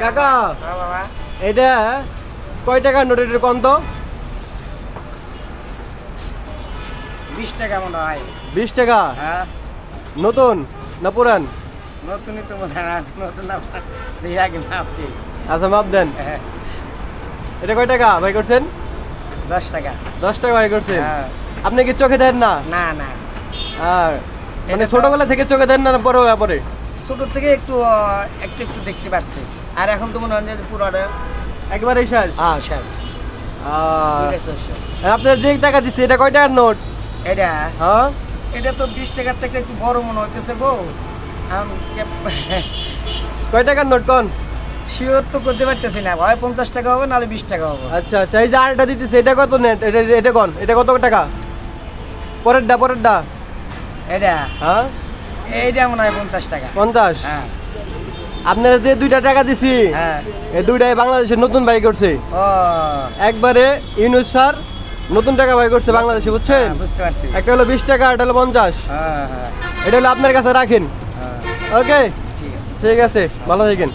কাকা হ্যাঁ বাবা এটা কয় টাকার নোট এটার কম তো? 20 টাকা মনে হয়। 20 টাকা। হ্যাঁ নতুন না পুরান? নতুনই তো মনে হয় না, নতুন না দেখি আগে মাপতে। আচ্ছা মাপ দেন। হ্যাঁ, এটা কয় টাকা ভাই করছেন? 10 টাকা। 10 টাকা ভাই করছেন। হ্যাঁ। আপনি কি চোখে দেন না? না না মানে এটা তো- ছোটবেলা থেকে চোখে দেন না পরে পরে? ছোট থেকে একটু একটু একটু দেখতে পারছি, আর এখন তো মনে হয় যে পুরোটা। একবারেই শেষ? হ্যাঁ স্যার, আপনার যে টাকা দিচ্ছে এটা কয় টাকার নোট? এটা হ্যাঁ এটা তো 20 টাকার থেকে একটু বড় মনে হইতেছে গো। কয় টাকার নোট কোন? শিওর তো করতে পারতেছি না, হয় 50 টাকা হবে নাহলে 20 টাকা হবে। আচ্ছা আচ্ছা, এই যে আরেকটা দিতেছে এটা কত নেট? এটা কোন? এটা কত টাকা? পরেরটা পরেরটা? এটা হ্যাঁ এইটা মনে হয় 50 টাকা। 50। হ্যাঁ আপনারা যে 2টা টাকা দিছি হ্যাঁ। এই 2টাই বাংলাদেশের নতুন বাই করছে। ও একবারে ইউনুস স্যার নতুন টাকা বাই করছে বাংলাদেশে, বুঝছেন? হ্যাঁ, বুঝতে পারছি। একটা হলো 20 টাকা, একটা হলো 50। হ্যাঁ হ্যাঁ এটা হলো আপনার কাছে রাখেন। হ্যাঁ, ওকে ঠিক আছে। ঠিক আছে, ভালো থাকেন।